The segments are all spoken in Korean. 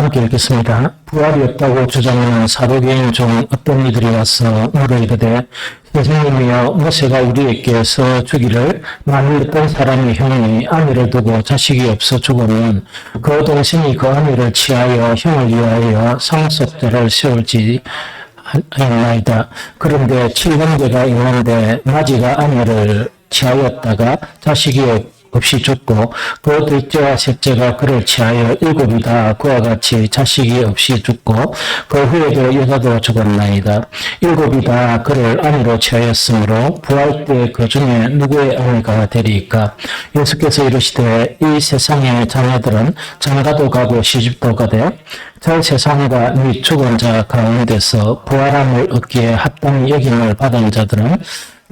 함께 읽겠습니다. 부활이 없다고 주장하는 사도계인 중 어떤 이들이 와서 물어 이르되 선생님이여 모세가 우리에게서 주기를 만일 어떤 사람이 형이 아내를 두고 자식이 없어 죽으면 그 동생이 그 아내를 취하여 형을 위하여 상속자를 세울지 하였나이다. 그런데 7년째가 있는데 마지가 아내를 취하였다가 자식이 없이 죽고 그 둘째와 셋째가 그를 취하여 7이 다 그와 같이 자식이 없이 죽고 그 후에도 여자도 죽었나이다. 7이 다 그를 아내로 취하였으므로 부활 때 그 중에 누구의 아내가 되리이까? 예수께서 이르시되 이 세상의 자녀들은 장가도 가고 시집도 가되 저 세상과 및 죽은 자 가운데서 부활함을 얻기에 합당히 여김을 받은 자들은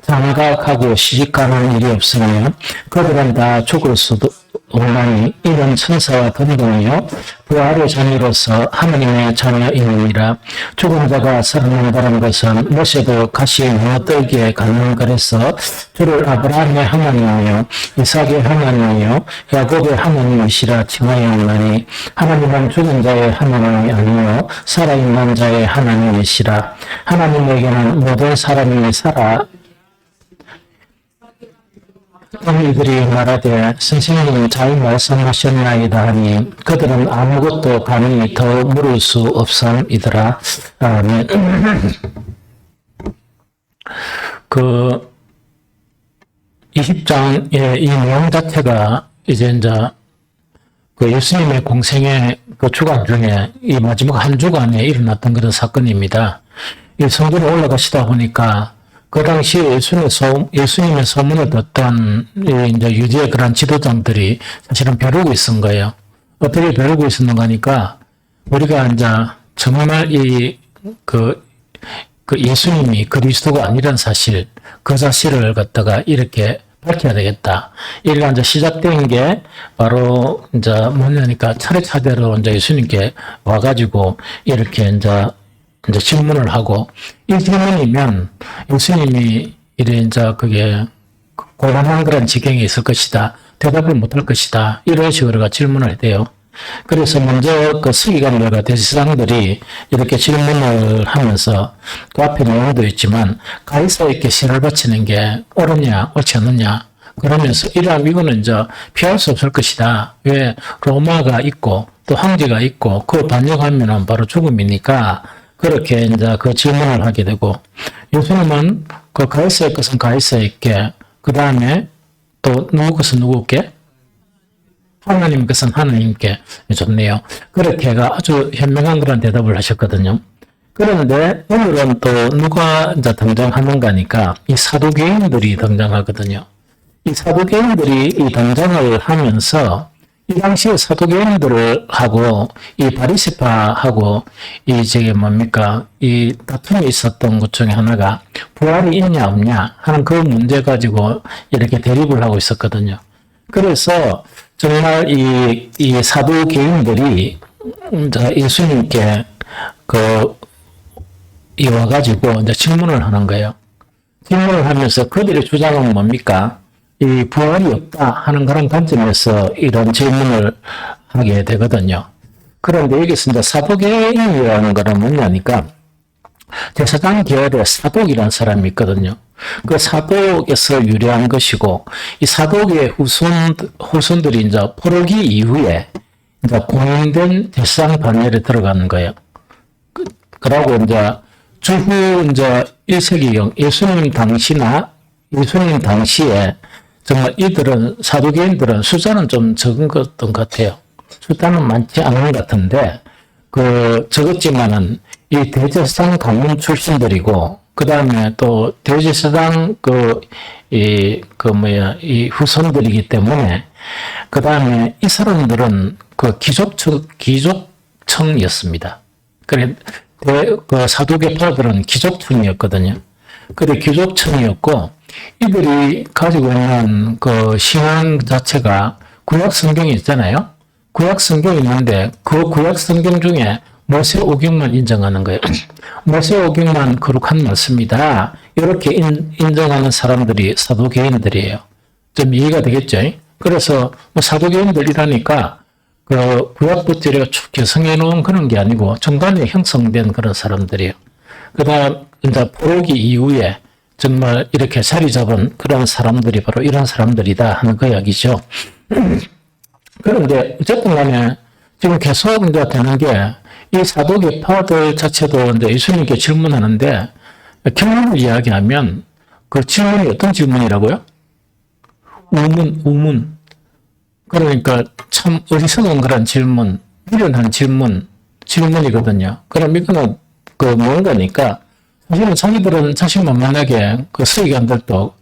장가가고 시집가는 일이 없으며 그들은 다 죽을 수도 없나니 이런 천사와 등등이요 부활의 자녀로서 하나님의 자녀이니라. 죽은 자가 살아난다는 것은 모세도 가시에 넣어떨기에 가는 그래서 주를 아브라함의 하나님이요 이삭의 하나님이요 야곱의 하나님이시라 칭하였나니 하나님은 죽은 자의 하나님이 아니요 살아있는 자의 하나님이시라. 하나님에게는 모든 사람이 살아 이들이 말하되 선생님 잘 말씀하셨나이다 하니 그들은 아무것도 감히 더 물을 수 없음이더라. 아멘. 그 20장의 이 내용 자체가 이제 그 예수님의 공생의 그 주간 중에 이 마지막 한 주간에 일어났던 그런 사건입니다. 이 성전에 올라가시다 보니까 그 당시에 예수님의 소문을 듣던 이제 유대의 그런 지도장들이 사실은 벼르고 있은 거예요. 어떻게 벼르고 있었는가 하니까 우리가 이제 정말 그 예수님이 그리스도가 아니란 사실, 그 사실을 갖다가 이렇게 밝혀야 되겠다. 이게 이제 시작된 게 바로 이제 뭐냐니까 차례차례로 이제 예수님께 와가지고 이렇게 이제 질문을 하고, 이 질문이면 예수님이 이제 그게 곤란한 그런 지경에 있을 것이다. 대답을 못할 것이다. 이런 식으로 질문을 해요. 그래서 먼저 그 서기관들과 대제사장들이 이렇게 질문을 하면서 그 앞에 내용도 있지만 가이사에게 신을 바치는 게 옳으냐, 옳지 않느냐. 그러면서 이거는 이제 피할 수 없을 것이다. 왜 로마가 있고 또 황제가 있고 그걸 반역하면은 바로 죽음이니까 그렇게 이제 그 질문을 하게 되고, 예수님은 그 가이사의 것은 가이사에게, 그 다음에 또 누구 것은 누구께? 하나님 것은 하나님께. 좋네요. 그렇게 아주 현명한 그런 대답을 하셨거든요. 그런데 오늘은 또 누가 이제 등장하는가니까 이 사두개인들이 등장하거든요. 이 사두개인들이 이 등장을 하면서 이 당시에 사두개인들하고 이 바리새파하고 이 다툼이 있었던 것 중에 하나가 부활이 있냐 없냐 하는 그 문제 가지고 이렇게 대립을 하고 있었거든요. 그래서 정말 이 사두개인들이 예수님께 와가지고 이제 질문을 하는 거예요. 질문을 하면서 그들의 주장은 뭡니까? 이 부활이 없다 하는 그런 관점에서 이런 질문을 하게 되거든요. 그런데 여기서 이제 사도개인이라는 거는 뭐냐니까 제사장 계열의 사독이라는 사람이 있거든요. 그 사독에서 유래한 것이고, 이 사독의 후손들이 이제 포로기 이후에 이제 공인된 제사장 반열에 들어가는 거예요. 그러고 이제 주후 이제 1세기경 예수님 당시에 정말 사두개인들은 숫자는 좀 적은 것 같아요. 숫자는 많지 않은 것 같은데, 적었지만은 이 대제사장 가문 출신들이고, 그 다음에 또 대제사장 이 후손들이기 때문에, 그 다음에 이 사람들은 귀족층이었습니다. 그래, 사두개파들은 귀족층이었거든요. 근데 귀족층이었고, 이들이 가지고 있는 그 신앙 자체가 구약 성경이 있잖아요. 구약 성경이 있는데 그 구약 성경 중에 모세 오경만 인정하는 거예요. 모세 오경만 거룩한 말씀이다. 이렇게 인정하는 사람들이 사두개인들이에요. 좀 이해가 되겠죠? 그래서 사두개인들이라니까 그 구약부터 쭉 개성해 놓은 그런 게 아니고 중간에 형성된 그런 사람들이에요. 그 다음 이제 포로기 이후에 정말 이렇게 자리 잡은 그런 사람들이 바로 이런 사람들이다 하는 그 이야기죠. 그런데 어쨌든 간에 지금 계속 이제 되는 게 이 사도계파들 자체도 이제 예수님께 질문하는데 결론을 이야기하면 그 질문이 어떤 질문이라고요? 우문. 그러니까 참 어리석은 그런 질문, 미련한 질문이거든요. 그럼 이거는 그 뭔가니까 사실은 자기들은 자신만만하게 그 서기관들도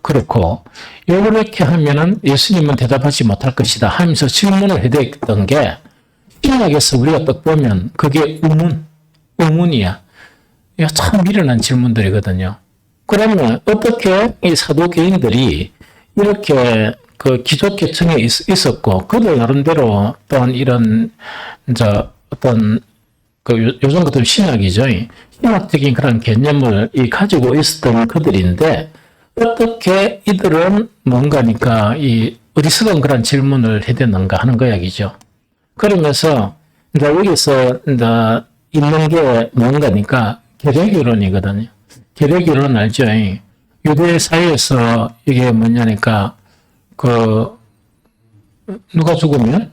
그렇고 이렇게 하면은 예수님은 대답하지 못할 것이다 하면서 질문을 해댔던 게 신약에서 우리가 딱 보면 그게 의문이야. 이거 참 미련한 질문들이거든요. 그러면 어떻게 이 사도개인들이 이렇게 그 기독계층에 있었고 그들 나름대로 또한 이런 이제 어떤 그 요즘 같은 신학이죠. 신학적인 그런 개념을 가지고 있었던 그들인데 어떻게 이들은 뭔가니까 이 어리석은 그런 질문을 해댔는가 하는 거 이야기죠. 그러면서 이제 여기서 이제 있는 게 뭔가니까 계략이론이거든요. 계략이론 알죠? 유대 사회에서 이게 뭐냐니까 그 누가 죽으면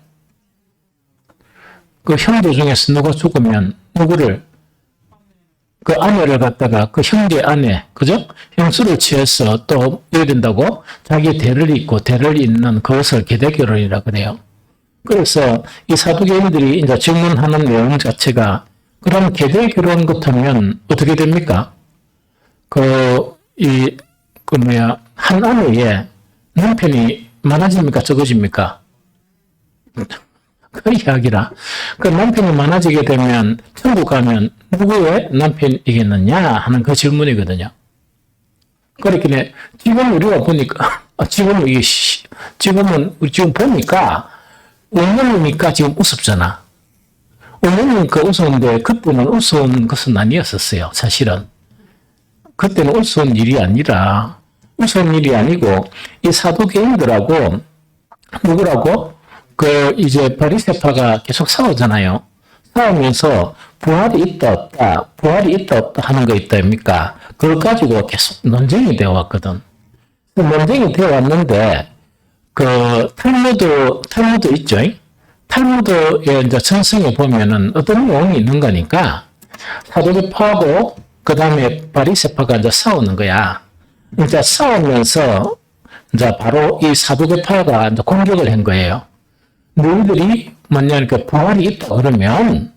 그 형제 중에서 누가 죽으면 누구를 그 아내를 갖다가 그 형제 아내 그죠? 형수를 취해서 또 이래야 된다고 자기 대를 잇고 대를 잇는 그것을 계략결혼이라 그래요. 그래서 이 사두개인들이 이제 질문하는 내용 자체가 그럼 계략결혼 같으면 어떻게 됩니까? 한 아내에 남편이 많아집니까? 적어집니까? 그 이야기라. 그 남편이 많아지게 되면 천국 가면 누구의 남편이겠느냐 하는 그 질문이거든요. 그렇게 지금 우리가 보니까 지금은 지금 보니까 어머니니까 지금 우습잖아. 어머니니까 우스운데 그때는 우스운 것은 아니었었어요. 사실은 그때는 우스운 일이 아니고 이 사두개인들하고 누구라고? 이제 바리새파가 계속 싸우잖아요. 싸우면서 부활이 있다 없다 하는 거 있다 아닙니까? 그걸 가지고 계속 논쟁이 되어 왔거든. 논쟁이 되어 왔는데 탈무드 있죠? 탈무드의 이제 전승에 보면은 어떤 내용이 있는 거니까 사두개파하고 그 다음에 바리새파가 이제 싸우는 거야. 이제 싸우면서 이제 바로 이 사두개파가 이제 공격을 한 거예요. 너희들이 뭐냐니까 부활이 있다 그러면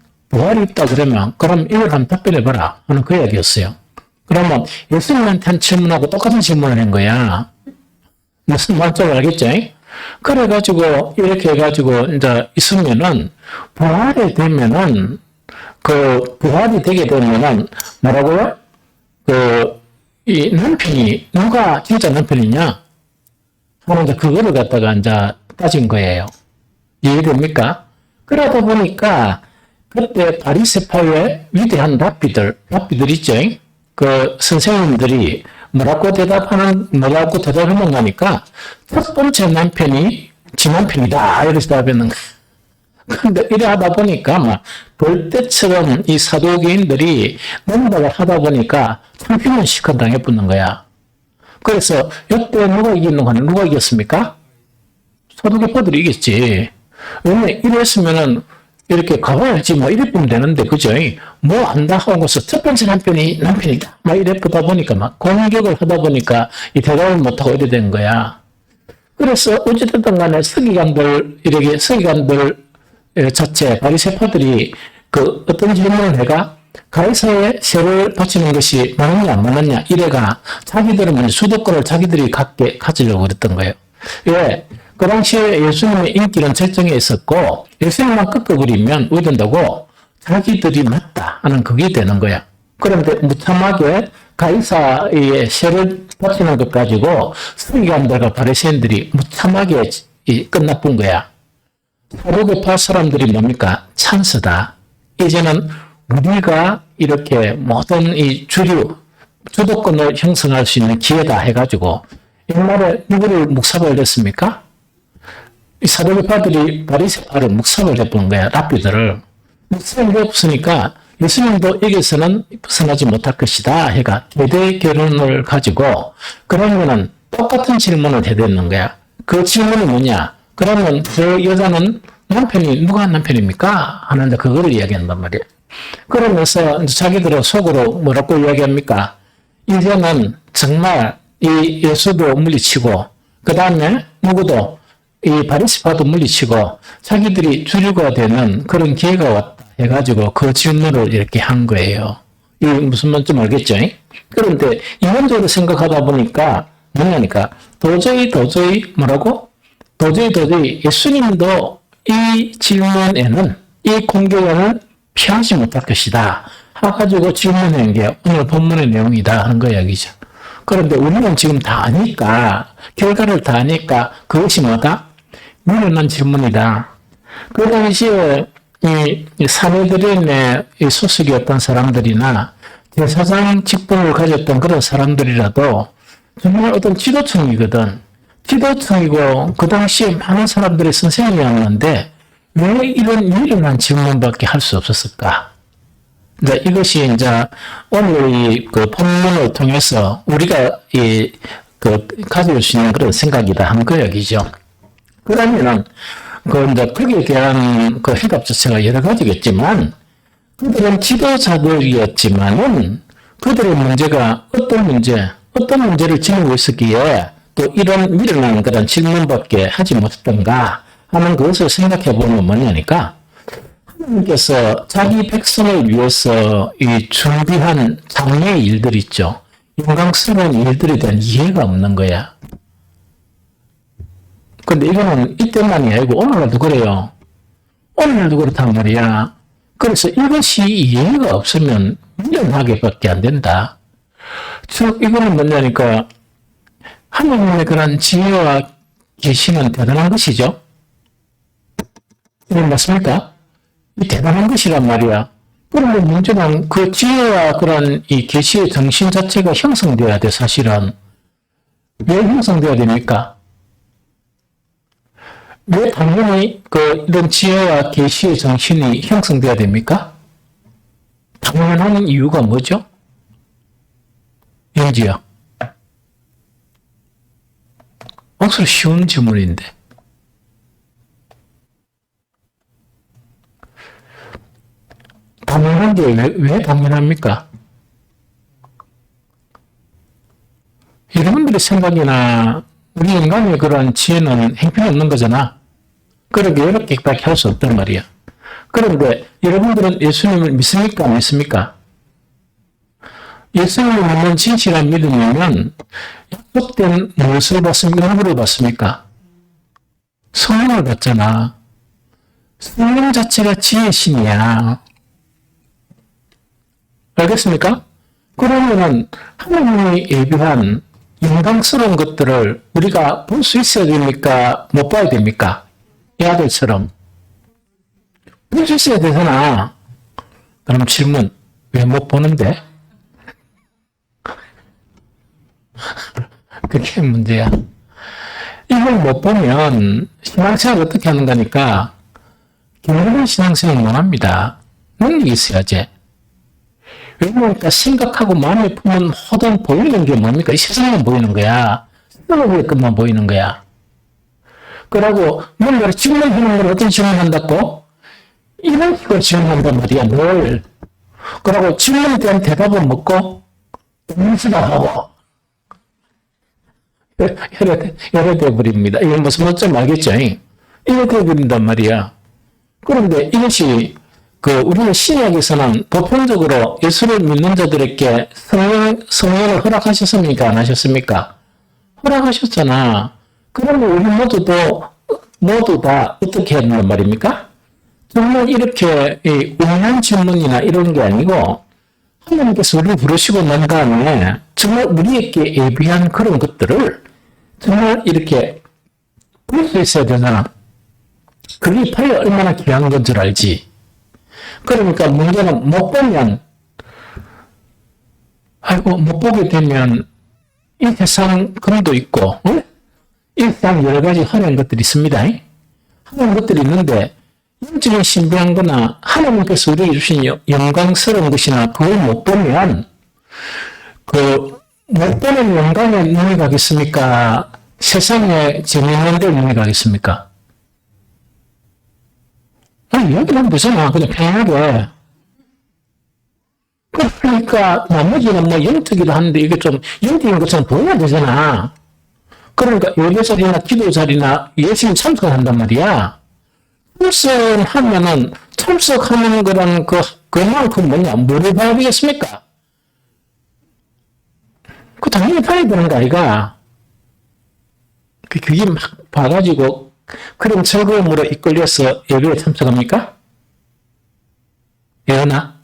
그럼 이걸 한번 답변해봐라 하는 그 이야기였어요. 그러면 예수님한테 질문하고 똑같은 질문을 한 거야. 무슨 말인지 알겠죠? 그래가지고 이렇게 해가지고 이제 있으면은 부활이 되게 되면은 뭐라고요? 이 남편이 누가 진짜 남편이냐 하는 이제 그거를 갖다가 이제 따진 거예요. 이해됩니까? 그러다 보니까 그때 바리새파의 위대한 랍비들 있죠? 그 선생님들이 뭐라고 대답하는 거니까 첫 번째 남편이 지 남편이다 이렇게 대답했는 거야. 근데 이래 하다 보니까 막 벌떼처럼 이 사도개인들이 농락을 하다 보니까 창피는 시컷 당해붙는 거야. 그래서 이때 누가 이겼습니까? 사도개파들이 이겼지. 왜냐면 이랬으면은 이렇게 가봐야지 이래 보면 되는데 그죠? 뭐 안다 하고서 첫 번째 남편이다 이래 보다 보니까 막 공격을 하다 보니까 이 대답을 못하고 이래 된 거야. 그래서 어찌됐든 간에 서기관들 자체 바리새파들이 어떤 질문을 해가 가이사의 세를 바치는 것이 맞느냐 안 맞느냐 이래가 자기들은 수도권을 자기들이 가지려고 그랬던 거예요. 왜? 그 당시에 예수님의 인기는 절정에 있었고 예수님만 꺾어버리면 왜 된다고? 자기들이 맞다 하는 그게 되는 거야. 그런데 무참하게 가이사의 세를 바치는 것 가지고 서기관들과 바리새인들이 무참하게 끝나쁜 거야. 사도계파 사람들이 뭡니까? 찬스다. 이제는 우리가 이렇게 모든 이 주도권을 형성할 수 있는 기회다 해가지고 옛날에 누구를 묵사발을 했습니까? 이 사도계파들이 바리새파를 묵살을 해본 거야. 랍비들을. 묵살을 해봤으니까 예수님도 여기서는 벗어나지 못할 것이다 해가 대대 결론을 가지고 그러면은 똑같은 질문을 해댔는 거야. 그 질문은 뭐냐? 그러면 그 여자는 남편이 누가 남편입니까? 하는데 그거를 이야기한단 말이야. 그러면서 자기들은 속으로 뭐라고 이야기합니까? 이제는 정말 이 예수도 물리치고 그 다음에 누구도 이 바리새파도 물리치고 자기들이 주류가 되는 그런 기회가 왔다 해가지고 그 질문을 이렇게 한 거예요. 이 무슨 말인지 알겠죠? 그런데 이론적으로 생각하다 보니까 뭐냐니까 도저히 뭐라고? 도저히 예수님도 이 질문에는 이 공격에는 피하지 못할 것이다 해가지고 질문한 게 오늘 본문의 내용이다 하는 거 이야기죠. 그런데 우리는 지금 다 아니까 결과를 다 아니까 그것이 뭐다? 미련한 질문이다. 그 당시에 이 사내들인의 소속이었던 사람들이나 제사장 직분을 가졌던 그런 사람들이라도 정말 어떤 지도층이거든. 지도층이고 그 당시에 많은 사람들이 선생님이었는데 왜 이런 미련한 질문밖에 할 수 없었을까? 이제 이것이 이제 오늘 이 그 본문을 통해서 우리가 가질 수 있는 그런 생각이다 한 거역이죠. 그러면은 이제 거기에 대한 그 해답 자체가 여러 가지겠지만 그들은 지도자들이었지만은 그들의 문제가 어떤 문제를 지니고 있었기에 또 이런 미련한 그런 질문밖에 하지 못했던가 하는 것을 생각해 보면 뭐냐니까 하나님께서 자기 백성을 위해서 이 준비한 장래의 일들 있죠. 영광스러운 일들에 대한 이해가 없는 거야. 근데 이거는 이때만이 아니고 오늘날도 그래요. 오늘날도 그렇단 말이야. 그래서 이것이 이해가 없으면 미련하게밖에 안 된다. 즉 이거는 뭐냐니까 하나님의 그런 지혜와 계시는 대단한 것이죠. 이건 맞습니까? 이 대단한 것이란 말이야. 그런데 문제는 그 지혜와 그런 이 계시의 정신 자체가 형성되어야 돼, 사실은. 왜 형성되어야 됩니까? 왜 당연히 이런 지혜와 계시의 정신이 형성되어야 됩니까? 당연한 이유가 뭐죠? 영지야. 억수로 쉬운 질문인데. 당연한 게 왜 당연합니까? 여러분들의 생각이나 우리 인간의 그런 지혜는 형편없는 거잖아. 그렇게 이렇게밖에 할 수 없단 말이야. 그런데 여러분들은 예수님을 믿습니까? 안 믿습니까? 예수님을 믿는 진실한 믿음이면 약속된 무엇을 받습니까? 누구를 받습니까? 성령을 받잖아. 성령 자체가 지혜의 신이야. 알겠습니까? 그러면은 하나님이 예비한 영광스러운 것들을 우리가 볼 수 있어야 됩니까? 못 봐야 됩니까? 이 아들처럼. 볼 수 있어야 되잖아. 그럼 질문, 왜 못 보는데? 그게 문제야. 이걸 못 보면 신앙생활 어떻게 하는 거니까 견고한 신앙생활 못 합니다. 능력이 있어야지. 왜냐니까 생각하고 마음에 품은 모든 보이는 게 뭡니까? 이 세상만 보이는 거야. 세상의 것만 보이는 거야. 그러고 뭔가를 질문하는 걸 어떤 질문한다고? 이런 식으로 질문한단 말이야. 뭘? 그러고 질문에 대한 대답은 먹고 문수하고 여러 돼버립니다. 이게 무슨 말인지 알겠죠? 이렇게 돼버린단 말이야. 그런데 이것이 우리는 신약에서는 보편적으로 예수를 믿는 자들에게 성령을 허락하셨습니까? 안 하셨습니까? 허락하셨잖아. 그러면 우리 모두 다 어떻게 해야 된단 말입니까? 정말 이렇게 우연한 질문이나 이런 게 아니고 하나님께서 우리를 부르시고 난 다음에 정말 우리에게 예비한 그런 것들을 정말 이렇게 볼 수 있어야 되잖아. 그게 바로 얼마나 귀한 건 줄 알지. 그러니까 문제는 못 보면, 못 보게 되면 이 세상 금도 있고, 이 세상 여러 가지 화려한 것들이 있습니다. 하는 것들이 있는데 영적인 신비한 거나 하나님께서 우리에게 주신 영광스러운 것이나 그걸 못 보면 못 보는 영광에 눈이 가겠습니까? 세상에 재미있는 데 눈이 가겠습니까? 아니, 여기는 무슨 그냥 평행하게. 그러니까 나머지는 뭐 영특이도 하는데 이게 좀 영특인 것처럼 보여야 되잖아. 그러니까 예배 자리나 기도 자리나 예수님 참석한단 말이야. 참석하면은 참석하는 거라는 그만큼 뭐냐 뭐를 봐야 되겠습니까? 그 당연히 봐야 되는 거 아이가. 그게 막 봐가지고 그런 즐거움으로 이끌려서 예배에 참석합니까? 예언아?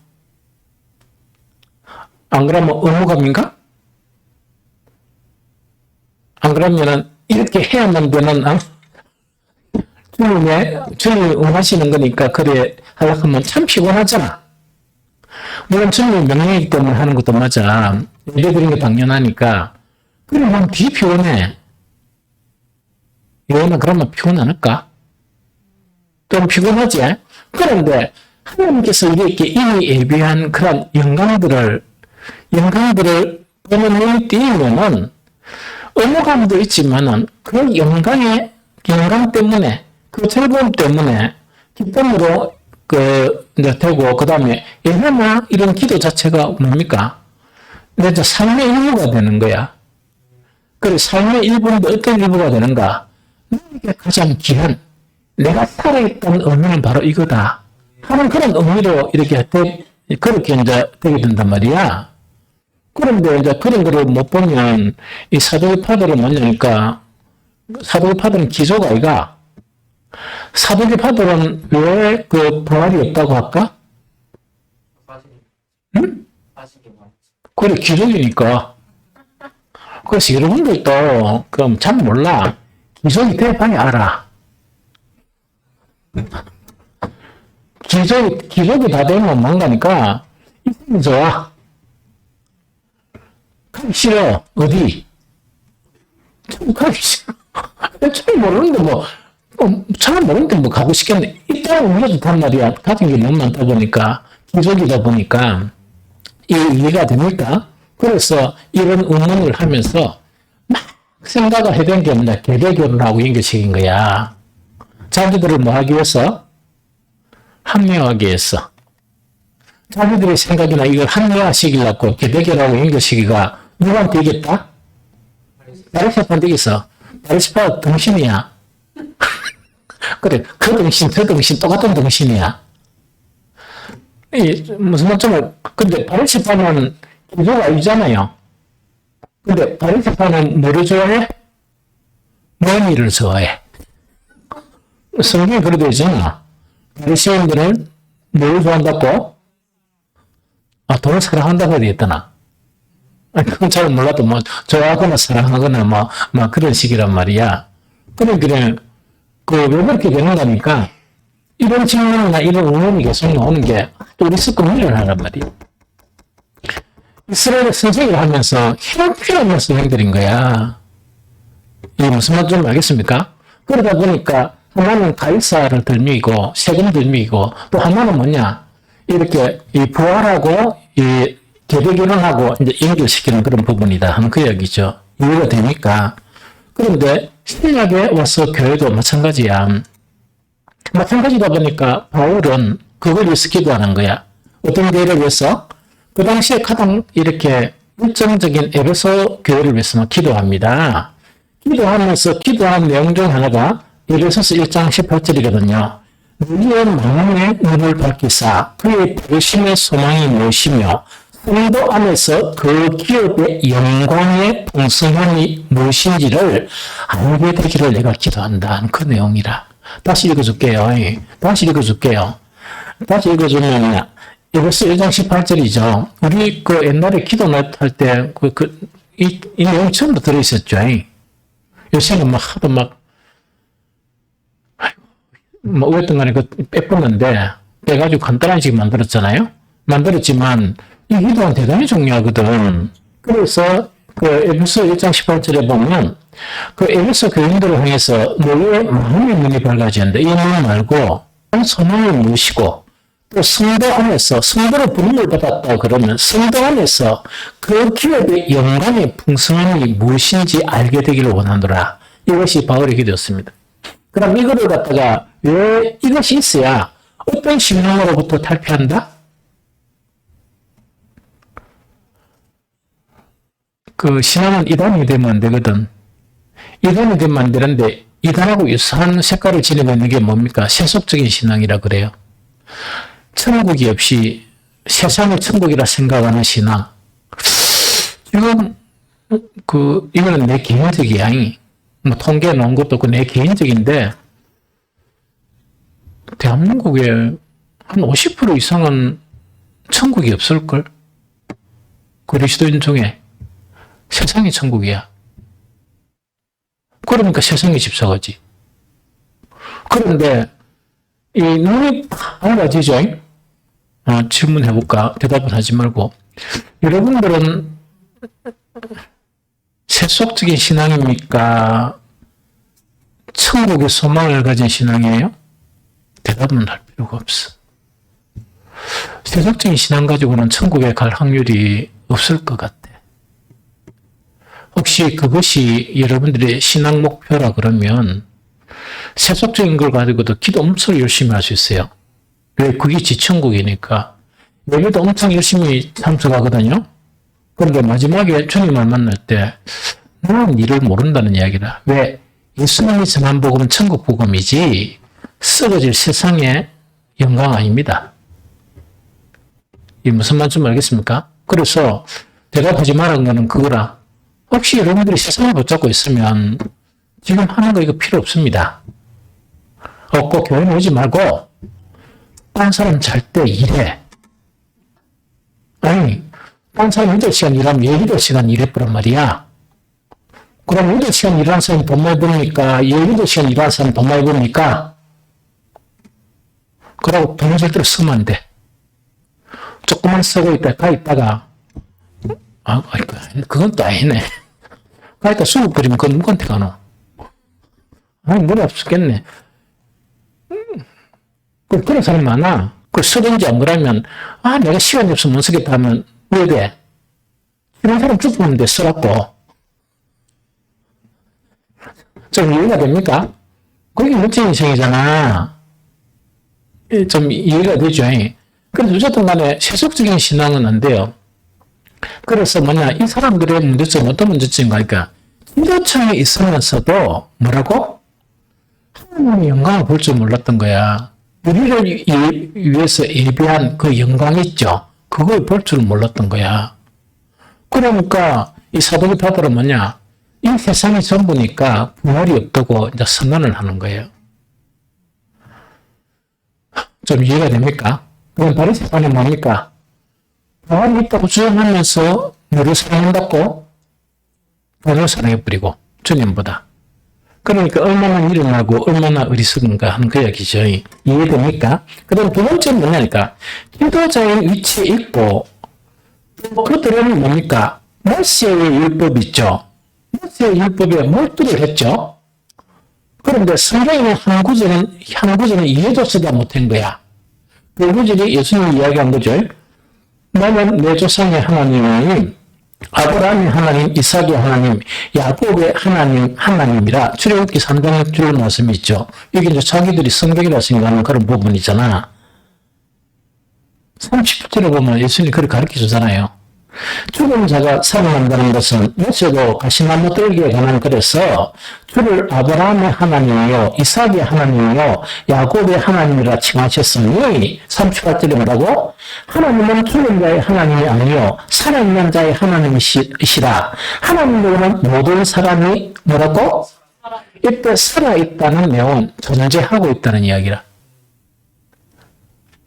안 그러면 의무감인가? 안 그러면은 이렇게 해야만 되는 주님이 원하시는 거니까 그래 하려고 하면 참 피곤하잖아. 물론 주님의 명령이기 때문에 하는 것도 맞아. 예배드리는 게 당연하니까. 그래 난 되게 피곤해. 예언아 그러면 피곤 않을까? 좀 피곤하지? 그런데 하나님께서 우리에게 이미 예비한 그런 영광들을 보는 눈이 띄우면은 의무감도 있지만은 그 영광 때문에 그 즐거움 때문에 기쁨으로 이제 되고 그 다음에 예배나 이런 기도 자체가 뭡니까? 이제 삶의 일부가 되는 거야. 그래 삶의 일부인데 어떤 일부가 되는가? 나에게 가장 귀한 내가 살아있다는 의미는 바로 이거다 하는 그런 의미로 그렇게 이제 되게 된단 말이야. 그런데 이제 그런 거를 못 보면 이 사도계파들은 뭐냐니까 사도계파들은 기조가 아이가. 사도계파들은 왜 부활이 없다고 할까? 응? 그래 기적이니까. 그래서 여러분들도 그럼 잘 몰라. 기적이 대박이 알아. 기적이 다 되면 뭔가니까 이승이 좋아. 가기 싫어. 어디? 참 가기 싫어. 잘 모르는데 잘 모르는데 가고 싶겠네. 이때는 우리가 좋단 말이야. 가진 게 너무 많다 보니까 기적이다 보니까 이해가 됩니까? 그래서 이런 의문을 하면서 막 생각을 해댄 게 없나. 계대결혼하고 연결시킨 거야. 자기들을 뭐 하기 위해서? 합리화하기 위해서. 자기들의 생각이나 이걸 합리화시키려고 계대결하고 연결시키기가 누구한테 이겼다? 바리새파한테 이겼어. 바리새파가 등신이야. 그래, 그 등신, 저 등신, 똑같은 등신이야. 무슨 말씀을, 근데 바리새파는 기도가 아니잖아요. 근데 바리새파는 뭐를 좋아해? 명의를 좋아해. 성경에 그래 되어 있잖아. 바리새인들은 뭐를 좋아한다고? 돈을 사랑한다고 되어 있더나. 그건 잘 몰라도 좋아하거나 사랑하거나 그런 식이란 말이야. 그래, 왜 그렇게 되는 거니까, 이런 질문이나 이런 의문이 계속 나오는 게 우리 습관 일어나란 말이야. 이스라엘 선생을 하면서 형편없는 선생들인 거야. 이게 무슨 말인지 좀 알겠습니까? 그러다 보니까 하나는 가이사를 덜미이고 세금 덜미이고 또 하나는 뭐냐? 이렇게 이 부활하고 이 계대결혼하고 이제 연결시키는 그런 부분이다 하는 그 이야기죠. 이해가 되니까. 그런데 신약에 와서 교회도 마찬가지야. 마찬가지다 보니까 바울은 그걸 위해서 기도하는 거야. 어떤 교회를 위해서? 그 당시에 가장 이렇게 일정적인 에베소 교회를 위해서 기도합니다. 기도하면서 기도하는 내용 중 하나가 에베소서 1장 18절이거든요. 너희의 마음의 눈을 밝히사 그의 부르심의 소망이 무엇이며 성도 안에서 그 기업의 영광의 풍성함이 무엇인지를 알게 되기를 내가 기도한다. 그 내용이라. 다시 읽어줄게요. 다시 읽어주면 에베소 1장 18절이죠. 우리 옛날에 기도할 때 이 내용 처음부터 들어있었죠. 요새는 하도 어떤 간에 빼먹는데 빼가지고 간단한 식 만들었잖아요. 만들었지만 이 기도는 대단히 중요하거든. 그래서 에베소 1장 18절에 보면 그 에베소 교인들을 향해서 너희의 마음의 눈이 밝아지는데 이 눈 말고 소망을 무시고 또 성도 안에서 성도로 부름을 받았다 그러면 성도 안에서 그 기업의 영광의 풍성함이 무엇인지 알게 되기를 원하노라. 이것이 바울의 기도였습니다. 그럼 이거를 갖다가 왜 이것이 있어야 어떤 신앙으로부터 탈피한다? 그 신앙은 이단이 되면 안 되거든. 이단이 되면 안 되는데 이단하고 유사한 색깔을 지니고 있는 게 뭡니까? 세속적인 신앙이라 그래요. 천국이 없이 세상을 천국이라 생각하는 신앙. 지금 이거는 내 개인적이야. 뭐 통계 놓은 것도 없고 내 개인적인데 대한민국에 한 50% 이상은 천국이 없을걸? 그리스도인 중에 세상이 천국이야. 그러니까 세상이 집사가지. 그런데 이 눈이 밝아지죠? 질문해볼까? 대답은 하지 말고. 여러분들은 세속적인 신앙입니까? 천국의 소망을 가진 신앙이에요? 대답은 할 필요가 없어. 세속적인 신앙 가지고는 천국에 갈 확률이 없을 것 같아. 혹시 그것이 여러분들의 신앙 목표라 그러면 세속적인 걸 가지고도 기도 엄청 열심히 할 수 있어요. 왜? 그게 지천국이니까. 예배도 엄청 열심히 참석하거든요. 그런데 마지막에 주님을 만날 때 나는 이를 모른다는 이야기라. 왜? 예수님이 전한 복음은 천국 복음이지 썩어질 세상의 영광 아닙니다. 이 무슨 말인지 알겠습니까? 그래서 대답하지 말은 거는 그거라. 혹시 여러분들이 세상을 붙잡고 있으면 지금 하는 거 이거 필요 없습니다. 꼭 교회는 오지 말고 딴 사람 잘 때 일해. 아니, 딴 사람 8시간 일하면 얘 8시간 일해보란 말이야. 그럼 8시간 일하는 사람이 돈 많이 버니까 얘 8시간 일하는 사람이 돈 많이 버니까 그러고 돈을 절대로 쓰면 안 돼. 조금만 쓰고 있다가 그건 또 아니네. 가니까 수급 버리면 그건 누구한테 가노? 머리 없었겠네. 그런 사람 많아. 쓰든지 안 그러면, 내가 시간이 없으면 못 쓰겠다 하면, 왜 돼? 이런 사람 죽으면 돼, 쓰라고. 좀 이해가 됩니까? 그게 멋진 인생이잖아. 좀 이해가 되죠? 그래서 어쨌든 간에 세속적인 신앙은 안 돼요. 그래서 이 사람들의 문제점은 어떤 문제점인가 하니까, 기도청에 있으면서도 뭐라고? 하나님의 영광을 볼 줄 몰랐던 거야. 우리를 위해서 예비한 그 영광 있죠? 그걸 볼 줄 몰랐던 거야. 그러니까 이 사도 바울은 뭐냐? 이 세상이 전부니까 부활이 없다고 이제 선언을 하는 거예요. 좀 이해가 됩니까? 그럼 바리새파는 뭡니까? 부활이 있다고 주장하면서 너를 사랑한다고 돈을 사랑해버리고 주님보다. 그러니까 얼마나 일어나고 얼마나 어리석은가 하는 그 이야기죠. 이해됩니까? 그 다음 두 번째는 뭐냐니까 기도자의 위치에 있고 그들은 뭡니까? 모세의 율법 있죠. 모세의 율법에 몰두를 했죠. 그런데 성경에는 한 구절은 이해조차도 못한 거야. 그 구절이 예수님이 이야기한 거죠. 나는 내 조상의 하나님은 아브라함의 하나님, 이삭의 하나님, 야곱의 하나님이라 출애굽기 3장 줄 말씀이 있죠. 이게 이제 자기들이 성경이라 생각하는 그런 부분이잖아. 30절에 보면 예수님이 그렇게 가르쳐 주잖아요. 죽은 자가 살아난다는 것은 모세도 가시나무 떨기에 관한 글에서 주를 아브라함의 하나님이요 이삭의 하나님이요 야곱의 하나님이라 칭하셨으니 38절에 뭐라고? 하나님은 죽은 자의 하나님이 아니요 살아있는 자의 하나님이시라. 하나님으로는 모든 사람이 뭐라고? 이때 살아있다는 내용은 존재하고 있다는 이야기라.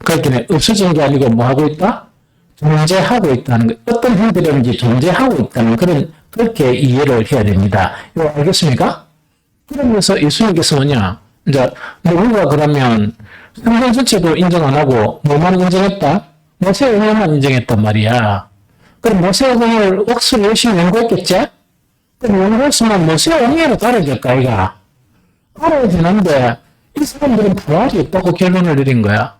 그러니까 없어진 게 아니고 뭐하고 있다? 존재하고 있다는 것. 어떤 형태로든지 존재하고 있다는 그렇게 이해를 해야 됩니다. 이거 알겠습니까? 그러면서 예수님께서 뭐냐? 이제 누구가 그러면 성경 전체도 인정 안 하고 뭐만 인정했다? 모세의 은혜만 인정했단 말이야. 그럼 모세의 은혜를 억수로 열심히 연구했겠지? 연구했으면 무슨 의미로 따라줄까, 이가? 알아야 되는데, 이 사람들은 부활이 없다고 결론을 내린 거야.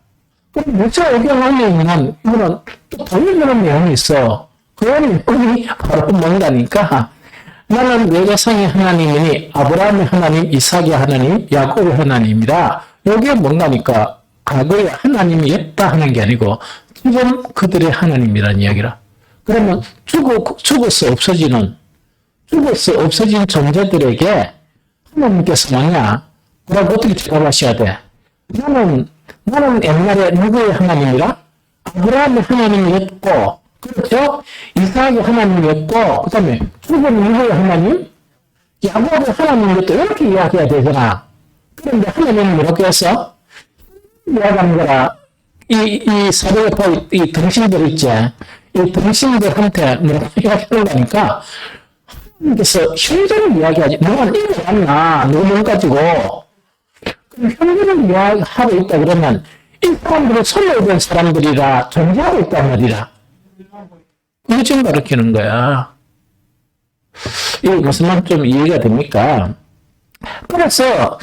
그럼 무슨 의견하려면, 이거는 또 돌려주는 내용이 있어. 그 내용이 바로 뭔가니까, 나는 내 조상의 하나님이니, 아브라함의 하나님, 이삭의 하나님, 야곱의 하나님이라, 이게 뭔가니까, 과거에 하나님이 없다 하는 게 아니고, 지금 그들의 하나님이라는 이야기라. 그러면 죽어서 없어진 존재들에게 하나님께서 뭐냐? 뭐라고 어떻게 대답하셔야 돼? 나는 옛날에 누구의 하나님이라? 아브라함의 하나님이었고, 그렇죠? 이삭의 하나님이었고, 그 다음에 죽은 누구의 하나님? 야곱의 하나님이었고, 이렇게 이야기해야 되잖아. 그런데 하나님은 이렇게 해서 이야기하는 거라. 이 사도에 보이, 이 등신들 있지? 이 등신들한테 뭐라고 이야기하는 거니까, 그래서 현재를 이야기하지. 누가 이거 맞나? 누구 가지고. 그럼 현재를 이야기하고 있다 그러면 이 사람들은 선멸된 사람들이라 존재하고 있단 말이라. 이거 지금 가르치는 거야. 이거 무슨 말 좀 이해가 됩니까? 그래서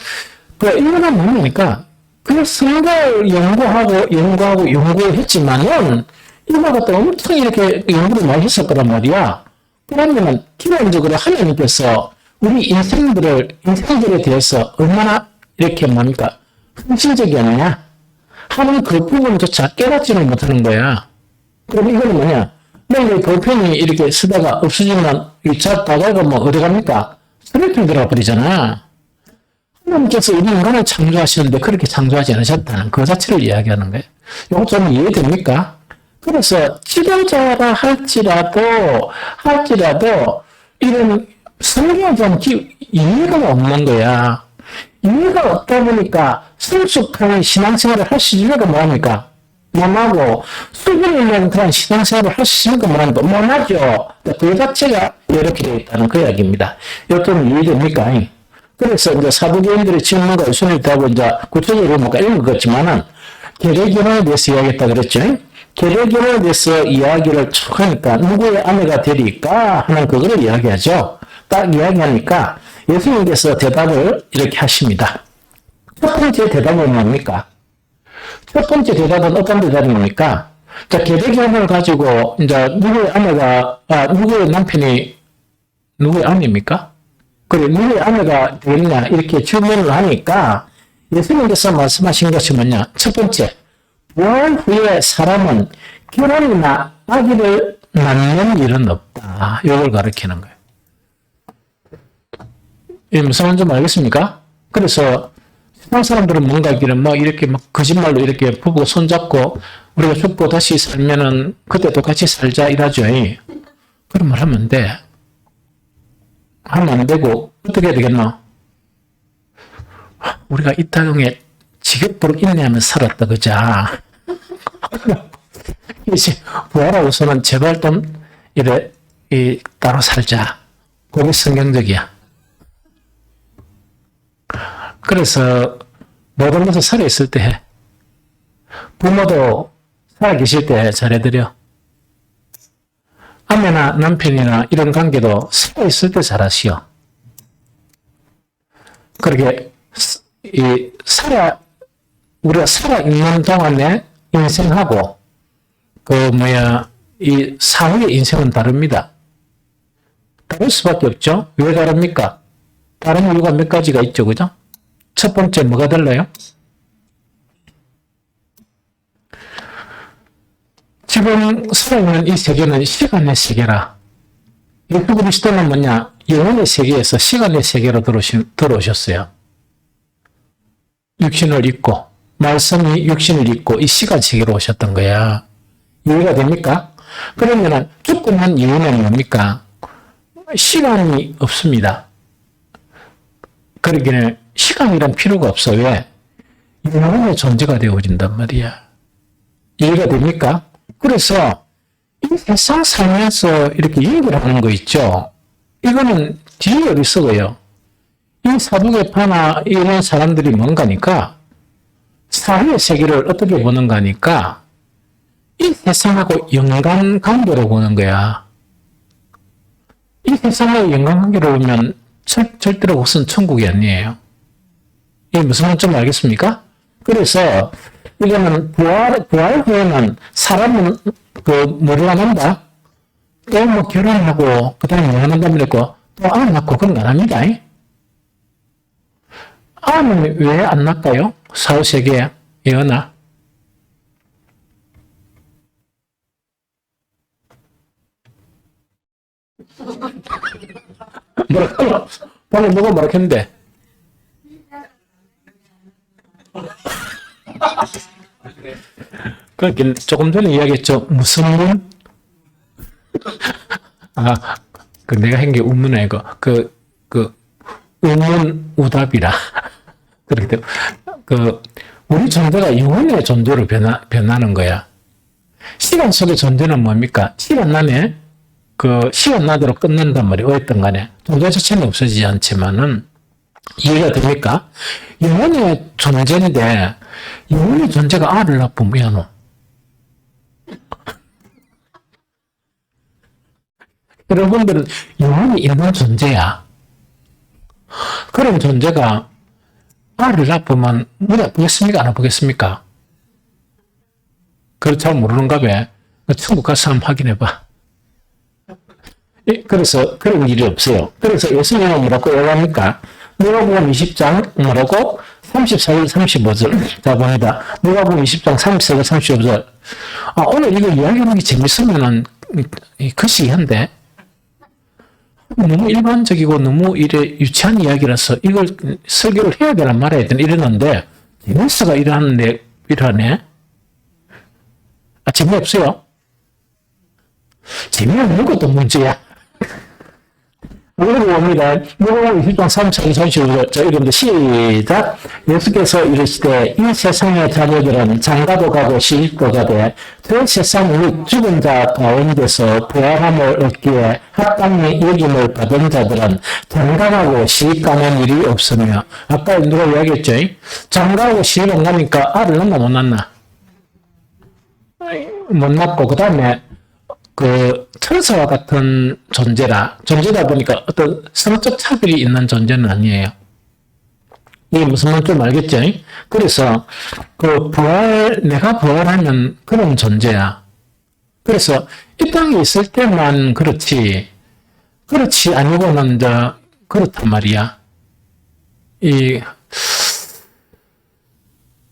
이거는 뭡니까? 그 성경을 연구했지만은 이거 갖다 엄청 이렇게 연구를 많이 했을 거란 말이야. 그러면 기본적으로 하나님께서 우리 인생들에 대해서 얼마나 이렇게 뭡니까? 헌신적이었냐? 하는 그 부분조차 깨닫지를 못하는 거야. 그럼 이거는 뭐냐? 내일 볼펜이 이렇게 쓰다가 없어지면 차 다가가 뭐 어디 갑니까? 쓰레기통 들어가 버리잖아. 하나님께서 우리 인간을 창조하시는데 그렇게 창조하지 않으셨다는 그 자체를 이야기하는 거예요. 이거 좀 이해됩니까? 그래서 지도자라 할지라도 이런 성경에 좀 이해가 없는 거야. 이해가 없다 보니까 성숙한 신앙생활을 할 수 있는 건 뭐합니까? 못하고 수준 있는 그런 신앙생활을 할 수 있는 건 뭐합니까? 못하죠. 그 자체가 이렇게 되어 있다는 그 이야기입니다. 이거 좀 이해됩니까? 그래서 이제 사부교인들의 질문과 우선을 대하고 이제 구체적으로 뭔가 이런 것 같지만은 계례결혼에 대해서 이야기했다 그랬죠. 계례결혼에 대해서 이야기를 쭉 하니까 누구의 아내가 되리까 하는 그거를 이야기하죠. 딱 이야기하니까 예수님께서 대답을 이렇게 하십니다. 첫 번째 대답은 뭡니까? 첫 번째 대답은 어떤 대답입니까? 자, 계례결혼을 가지고 이제 누구의 남편이 누구의 아내입니까? 그래, 누구의 아내가 되겠냐 이렇게 질문을 하니까 예수님께서 말씀하신 것이 뭐냐? 첫 번째, 부활 후에 사람은 결혼이나 아기를 낳는 일은 없다. 이걸 가르치는 거예요. 이 무슨 말인지 알겠습니까? 그래서 세상 사람들은 뭔가 이렇게 막 거짓말로 이렇게 부부 손잡고 우리가 죽고 다시 살면은 그때 똑같이 살자 이러죠. 그런 말 하면 돼. 하면 안 되고 어떻게 해야 되겠노? 우리가 이 땅에 지겹도록 인내하며 살았다 그자. 이제 부활하고서는 제발 좀 이래 따로 살자. 그게 성경적이야. 그래서 모든 것을 살아있을 때 해. 부모도 살아계실 때 잘해드려. 아내나 남편이나 이런 관계도 살아있을 때 잘하시오. 그렇게 우리가 살아있는 동안에 인생하고 이 사후의 인생은 다릅니다. 다를 수밖에 없죠. 왜 다릅니까? 다른 이유가 몇 가지가 있죠. 그죠? 첫 번째 뭐가 달라요? 지금 살아있는 이 세계는 시간의 세계라. 예수 그리스도는 뭐냐? 영혼의 세계에서 시간의 세계로 들어오셨어요. 육신을 입고 말씀이 육신을 입고 이 시간 세계로 오셨던 거야. 이해가 됩니까? 그러면 죽고 난 이유는 뭡니까? 시간이 없습니다. 그러기는 시간이란 필요가 없어. 왜? 영혼의 존재가 되어진단 말이야. 이해가 됩니까? 그래서 이 세상 살면서 이렇게 연결하는 거 있죠. 이거는 뒤에 어리석어요. 이 사두개파나 이런 사람들이 뭔가니까 사회의 세계를 어떻게 보는가니까 이 세상하고 연관관계로 보는 거야. 이 세상의 인간관계로 보면 절대로 우선 천국이 아니에요. 이게 무슨 말인지 알겠습니까? 그래서 이거는 부활 후에는 사람은 뭐를 안 한다? 또 뭐 결혼하고 그다음에 뭐 한다고 그랬고 또 안 낳고 그런 거 안 합니다. 암은 왜 안 낳을까요? 사후세계에 예언아. 뭐라고? 방금 누가 뭐라 했는데? 그러니까 조금 전에 이야기했죠. 무슨 문? 내가 한 게 운문이야, 이거. 의문 우답이라. 그렇게 돼. 우리 존재가 영혼의 존재로 변하는 거야. 시간 속의 존재는 뭡니까? 시간 안에 시간 나대로 끝난단 말이에요. 어쨌든 간에. 존재 자체는 없어지지 않지만은, 이해가 됩니까? 영혼의 존재인데, 영혼의 존재가 알을 낳으면 뭐야, 여러분들은 영혼이 있는 존재야. 그런 존재가 알을 낳으면 눈에 보겠습니까? 안 보겠습니까? 그걸 잘 모르는가 봐. 천국 가서 한번 확인해봐. 그래서 그런 일이 없어요. 그래서 예수님은 뭐라고 얘기합니까? 누가복음 20장 뭐라고? 34절 35절. 자, 봅니다. 누가복음 20장 34절 35절. 오늘 이거 이야기하는 게 재밌으면은 거시기한데 너무 일반적이고 너무 유치한 이야기라서 이걸 설교를 해야 되나 말아야 되나 이러는데 재밌어가 이러네. 재미없어요? 재미없는 것도 문제야. 봅니다. 누가복음 20장 34절 35절. 자, 여러분들 시작. 예수께서 이르시되 이 세상의 자녀들은 장가도 가고 시집도 가되 그 세상 죽은 자 가운데서 부활함을 얻기에 합당히 여김을 받은 자들은 장가가고 시집가는 일이 없으며 아까 누가 이야기했죠? 장가가고 시집 안 가니까 알을 낳나 못 낳나? 못 낳고 그 다음에 천사와 같은 존재다 보니까 어떤 성적 차별이 있는 존재는 아니에요. 이게 무슨 말인지 좀 알겠죠? 그래서, 내가 부활하면 그런 존재야. 그래서, 이 땅에 있을 때만 그렇지 아니고는, 그렇단 말이야.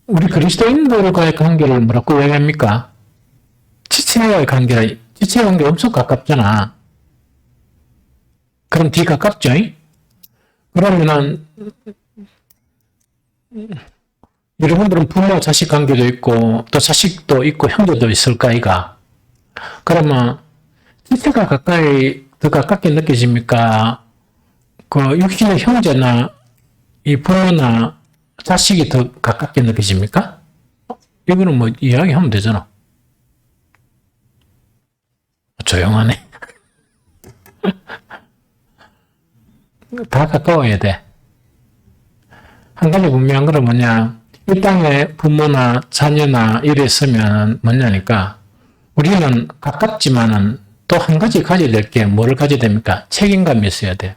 우리 그리스도인들과의 관계를 뭐라고 얘기합니까? 지체와의 관계 엄청 가깝잖아. 그럼 더 가깝죠? 그러면은, 여러분들은 부모 자식 관계도 있고, 또 자식도 있고, 형제도 있을까, 이가? 그러면, 지체가 더 가깝게 느껴집니까? 육신의 형제나, 이 부모나 자식이 더 가깝게 느껴집니까? 이거는 뭐, 이야기하면 되잖아. 조용하네. 다 가까워야 돼. 한 가지 분명한 건 뭐냐. 이 땅에 부모나 자녀나 이랬으면 뭐냐니까 우리는 가깝지만은 또 한 가지 가져야 될 게 뭐를 가져야 됩니까? 책임감이 있어야 돼.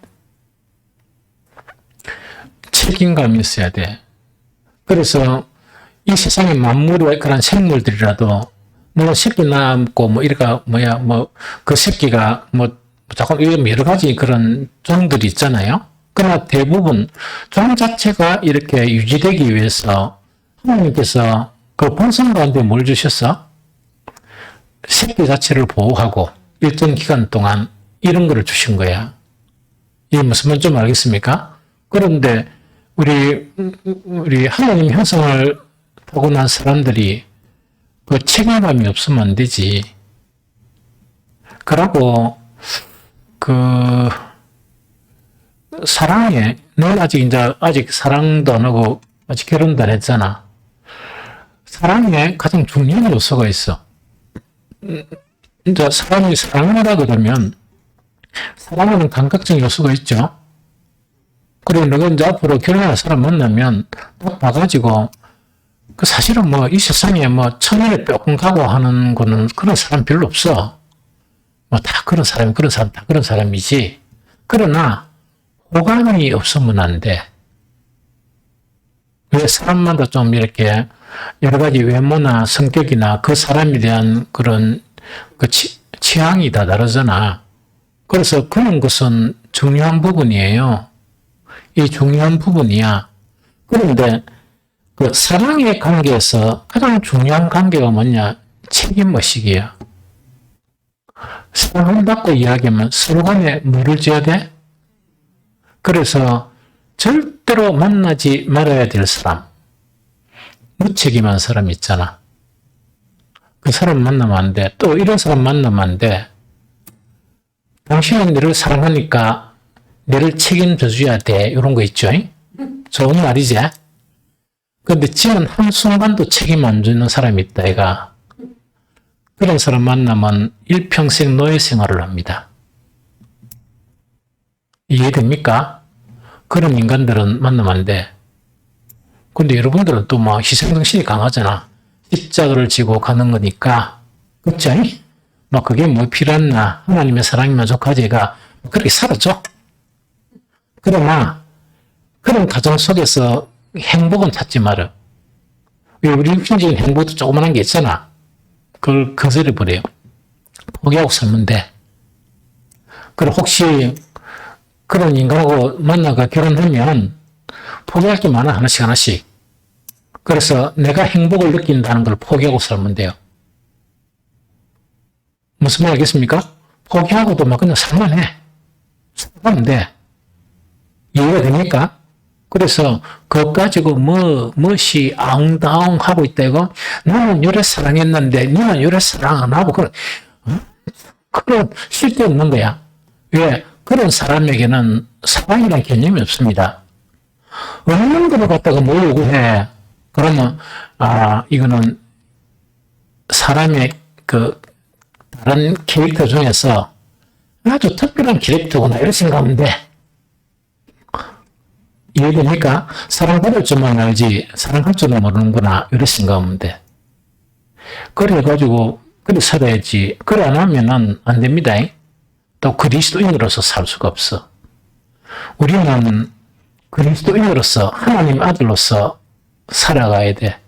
책임감이 있어야 돼. 그래서 이 세상의 만물의 그런 생물들이라도 물론 새끼 낳고 그 새끼가 자꾸 여러 가지 그런 종들이 있잖아요. 그러나 대부분 종 자체가 이렇게 유지되기 위해서 하나님께서 그 본성 가운데 뭘 주셨어? 새끼 자체를 보호하고 일정 기간 동안 이런 거를 주신 거야. 이게 무슨 말인지 좀 알겠습니까? 그런데 우리 하나님 형상을 타고난 사람들이 그 책임감이 없으면 안 되지. 그러고 사랑에 넌 아직 사랑도 안 하고 아직 결혼도 안 했잖아. 사랑에 가장 중요한 요소가 있어. 이제 사람이 사랑을 하다 그러면 사랑하는 감각적 요소가 있죠. 그리고 너가 이제 앞으로 결혼할 사람 만나면 딱 봐가지고 사실은 이 세상에 천년에 뼈금 가고 하는 거는 그런 사람 별로 없어. 다 그런 사람 다 그런 사람이지. 그러나 호감이 없으면 안 돼. 왜 사람마다 좀 이렇게 여러 가지 외모나 성격이나 그 사람에 대한 그런 그 취향이 다 다르잖아. 그래서 그런 것은 중요한 부분이에요. 이 중요한 부분이야. 그런데 그 사랑의 관계에서 가장 중요한 관계가 뭐냐? 책임의식이야. 사랑한다고 이야기하면 서로 간에 뭐를 지어야 돼? 그래서 절대로 만나지 말아야 될 사람, 무책임한 사람 있잖아. 그 사람 만나면 안 돼. 또 이런 사람 만나면 안 돼. 당신은 너를 사랑하니까 너를 책임져 줘야 돼. 이런 거 있죠. 좋은 말이지. 근데 지는 한순간도 책임 안 주는 사람이 있다, 얘가. 그런 사람 만나면 일평생 노예 생활을 합니다. 이해됩니까? 그런 인간들은 만나면 안 돼. 근데 여러분들은 또 막 희생정신이 강하잖아. 십자가를 지고 가는 거니까. 그렇죠? 막 그게 뭐 필요했나? 하나님의 사랑이 만족하지. 얘가 그렇게 살았죠? 그러나 그런 가정 속에서 행복은 찾지 마라. 왜 우리 육신적인 행복도 조그만한 게 있잖아. 그걸 거스려버려요. 포기하고 살면 돼. 그리고 혹시 그런 인간하고 만나가 결혼하면 포기할 게 많아. 하나씩 하나씩. 그래서 내가 행복을 느낀다는 걸 포기하고 살면 돼요. 무슨 말 알겠습니까? 포기하고도 막 그냥 살만 해. 살면 돼. 이해가 됩니까? 그래서 그거 가지고 멋이 앙다웅 하고 있다 이거 나는 요래 사랑했는데 니는 요래 사랑 안 하고 그런 쓸데없는 거야. 왜? 그런 사람에게는 사랑이라는 개념이 없습니다. 없는 거를 갖다가 뭘 요구해? 그러면 이거는 사람의 그 다른 캐릭터 중에서 아주 특별한 캐릭터구나 이렇게 생각하면 돼. 이해됩니까? 사랑받을 줄만 알지 사랑할 줄은 모르는구나 이렇게 생각하면 돼. 그래가지고 그래 살아야지. 그래 안 하면은 안 됩니다. 또 그리스도인으로서 살 수가 없어. 우리는 그리스도인으로서 하나님 아들로서 살아가야 돼.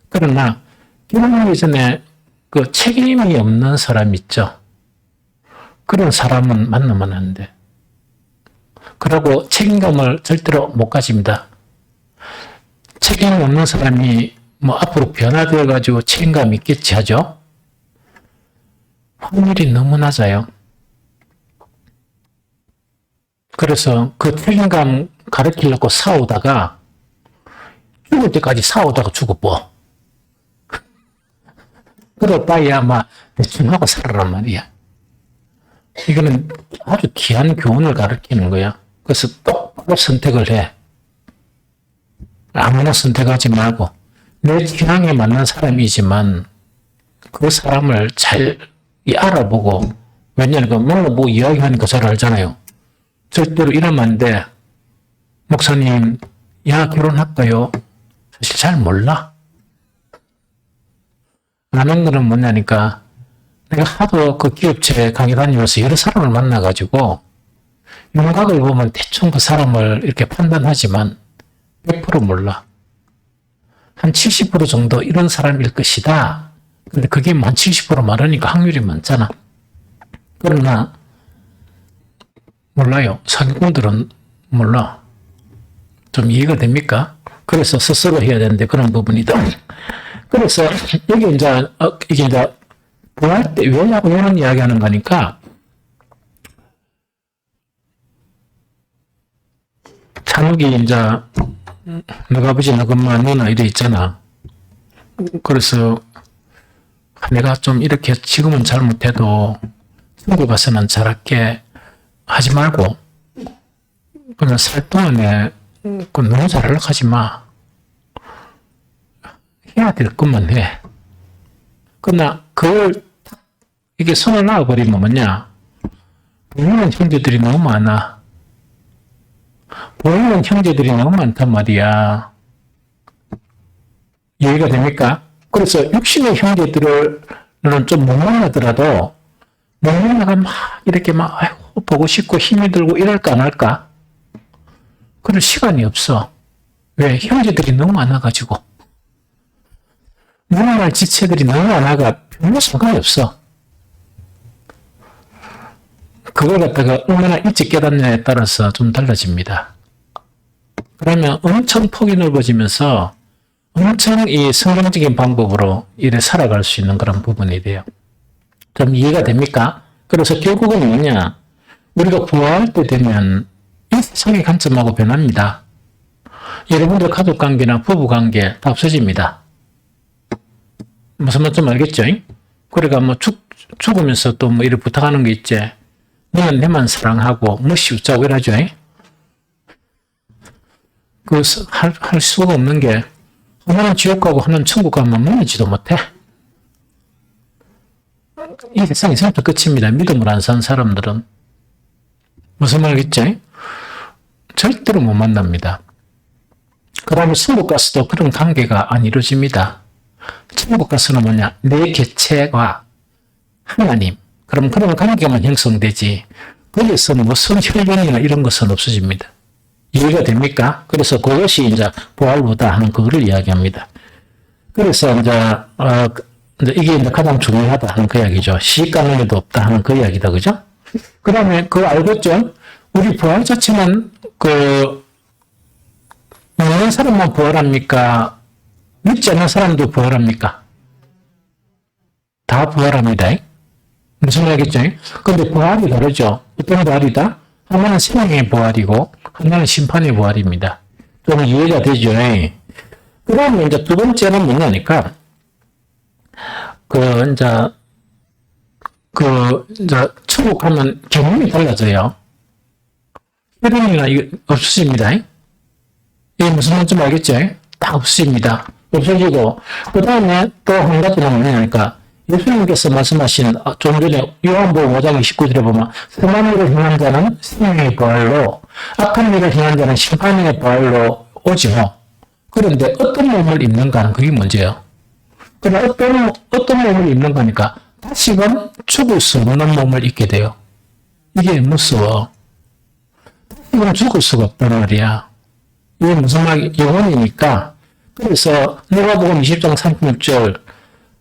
그러나 결혼하기 전에 그 책임이 없는 사람 있죠. 그런 사람은 만나면 안 돼. 그리고 책임감을 절대로 못 가집니다. 책임 없는 사람이 뭐 앞으로 변화되어 가지고 책임감 있겠지 하죠. 확률이 너무 낮아요. 그래서 그 책임감 가르치려고 싸우다가 죽을 때까지 싸우다가 죽어버. 그렇다야 아마 대충 하고 살아란 말이야. 이거는 아주 귀한 교훈을 가르치는 거야. 그래서 똑바로 선택을 해. 아무나 선택하지 말고 내 취향에 맞는 사람이지만 그 사람을 잘 알아보고 왜냐하면 뭐 이야기하니까 잘 알잖아요. 절대로 이러면 안 돼. 목사님, 야 결혼할까요? 사실 잘 몰라. 아는 거는 뭐냐니까 내가 하도 그 기업체 강의 다니면서 여러 사람을 만나가지고 윤곽을 보면 대충 그 사람을 이렇게 판단하지만 100% 몰라. 한 70% 정도 이런 사람일 것이다. 근데 그게 한 70% 말하니까 확률이 많잖아. 그러나 몰라요. 사기꾼들은 몰라. 좀 이해가 됩니까? 그래서 스스로 해야 되는데 그런 부분이다. 그래서 여기 이게 이제 부활 때 왜냐고 이런 이야기하는 거니까 찬욱이 이제 너가 아버지 너가 엄마 누나 이래 있잖아. 그래서 내가 좀 이렇게 지금은 잘못해도 친구 가서는 잘할게 하지 말고 그냥 살 동안에 그 너무 잘하려고 하지 마. 해야 될 것만 해. 그러나 그걸 이게 손을 놔버리면 뭐냐? 보이는 형제들이 너무 많아. 보이는 형제들이 너무 많단 말이야. 이해가 됩니까? 그래서 육신의 형제들은 좀 못 만나더라도 누나가 막 이렇게 막 아이고, 보고 싶고 힘이 들고 이럴까 안 할까? 그럴 시간이 없어. 왜? 형제들이 너무 많아가지고. 누나날 지체들이 너무 많아가 별로 상관이 없어. 그걸 갖다가 얼마나 일찍 깨닫느냐에 따라서 좀 달라집니다. 그러면 엄청 폭이 넓어지면서 엄청 이 성경적인 방법으로 이래 살아갈 수 있는 그런 부분이 돼요. 좀 이해가 됩니까? 그래서 결국은 뭐냐? 우리가 부활할 때 되면 이 세상의 관점하고 변합니다. 여러분들 가족관계나 부부관계 다 없어집니다. 무슨 말인지 알겠죠? 그러니까 뭐 죽으면서 또 뭐 이렇게 부탁하는 게 있지. 너는 내만 사랑하고 무시 웃자고 이러죠. 할 수가 없는 게 하나는 지옥 가고 하나는 천국 가면 만나지도 못해. 이 세상이 생부터 끝입니다. 믿음을 안 산 사람들은. 무슨 말이겠지? 절대로 못 만납니다. 그 다음에 천국 가서도 그런 관계가 안 이루어집니다. 천국 가서는 뭐냐? 내 개체와 하나님. 그럼 그런 관계만 형성되지. 거기서는 무슨 혈연이나 이런 것은 없어집니다. 이해가 됩니까? 그래서 그것이 이제 부활보다 하는 그거를 이야기합니다. 그래서 이제 이게 이제 가장 중요하다 하는 그 이야기죠. 시간에도 없다 하는 그 이야기다, 그죠? 그 다음에 그거 알겠죠? 우리 부활 자체는 믿는 사람만 부활합니까? 믿지 않는 사람도 부활합니까? 다 부활합니다. 무슨 말이겠죠? 근데 부활이 다르죠. 어떤 부활이다? 하나는 생명의 부활이고 하나는 심판의 부활입니다. 좀 이해가 되죠? 그 다음에 이제 두 번째는 뭐냐니까 이제 천국 가면 경험이 달라져요. 혈연이나 이거 없어집니다. 이게 무슨 말인지 알겠죠? 다 없어집니다. 없어지고 그 다음에 또 한 가지는 뭐냐니까 예수님께서 말씀하신 좀 전에 요한복음 5장 29절에 보면 선한 일을 행한 자는 생명의 부활로 악한 일을 행한 자는 심판의 부활로 오죠. 그런데 어떤 몸을 입는가는 그게 문제예요. 그러나 어떤 몸을 입는 거니까 다시금 죽을 수 없는 몸을 입게 돼요. 이게 무서워. 다시금 죽을 수가 없단 말이야. 이게 무슨 말이 영원이니까. 그래서 누가복음 20장 36절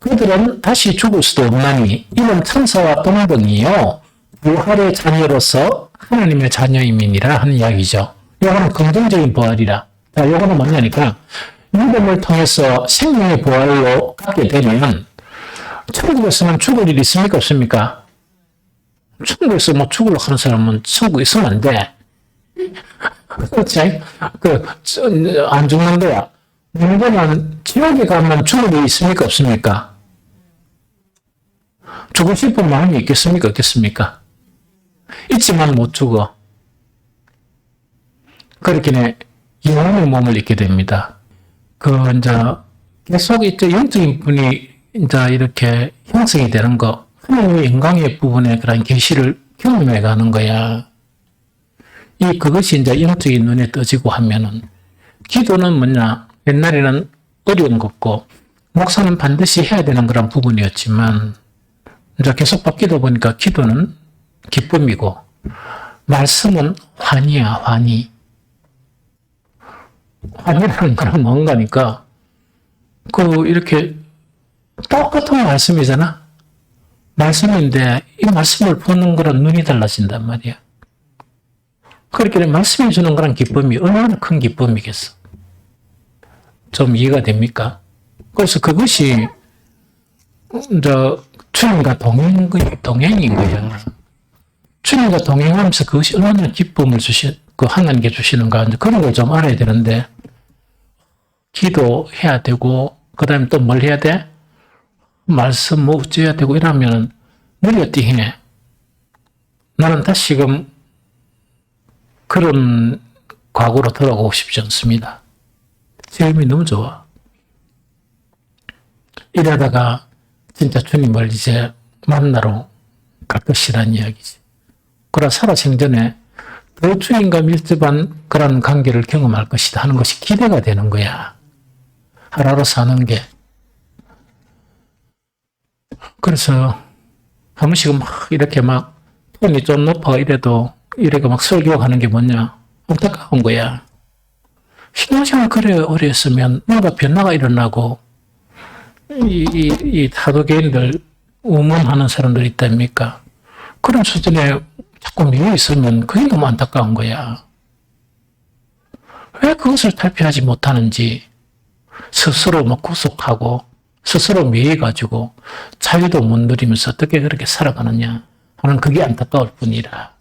그들은 다시 죽을 수도 없나니 이는 천사와 동등이요 부활의 자녀로서 하나님의 자녀임이니라 하는 이야기죠. 이거는 긍정적인 부활이라. 자, 이거는 뭐냐니까 믿음을 통해서 생명의 부활로 갖게 되면 천국에서는 죽을 일이 있습니까 없습니까? 천국에서 뭐 죽으려고 하는 사람은 천국에 있으면 안 돼. 그렇지? 안 죽는 거야. 문제는 지옥에 가면 죽을 일이 있습니까 없습니까? 죽고 싶은 마음이 있겠습니까 없겠습니까? 있지만 못 죽어. 그렇게 영혼의 몸을 입게 됩니다. 이제 계속 이제 영적인 분이 이제 이렇게 형성이 되는 거, 하나님의 영광의 부분에 그런 계시를 경험해 가는 거야. 그것이 이제 영적인 눈에 떠지고 하면은, 기도는 뭐냐? 옛날에는 어려운 거고, 목사는 반드시 해야 되는 그런 부분이었지만, 이제 계속 바뀌다 보니까 기도는 기쁨이고, 말씀은 환희야, 환희. 환희라는 건 뭔가니까, 이렇게 똑같은 말씀이잖아? 말씀인데, 이 말씀을 보는 거랑 눈이 달라진단 말이야. 그렇게 말씀해 주는 거랑 기쁨이 얼마나 큰 기쁨이겠어. 좀 이해가 됩니까? 그래서 그것이, 이제, 주님과 동행인 거야. 주님과 동행하면서 그것이 얼마나 기쁨을 하나님께 주시는가, 그런 걸 좀 알아야 되는데, 기도해야 되고, 그 다음에 또 뭘 해야 돼? 말씀 뭐 어찌해야 되고 이러면 머리가 띵해. 나는 다시금 그런 과거로 돌아가고 싶지 않습니다. 삶이 너무 좋아. 이러다가 진짜 주님을 이제 만나러 갈 것이라는 이야기지. 그러나 살아생전에 더 주님과 밀접한 그런 관계를 경험할 것이다 하는 것이 기대가 되는 거야. 하루하루 사는 게. 그래서 한 번씩 막 이렇게 막 톤이 좀 높아 이래도 이렇게 막 설교하는 게 뭐냐? 안타까운 거야. 신앙생활 그래 오래 했으면 뭔가 변화가 일어나고 이 사도개인들 우문하는 사람들 있답니까? 그런 수준에 자꾸 미에 있으면 그게 너무 안타까운 거야. 왜 그것을 탈피하지 못하는지 스스로 막 구속하고 스스로 미해가지고 자유도 못 누리면서 어떻게 그렇게 살아가느냐 하는 그게 안타까울 뿐이라.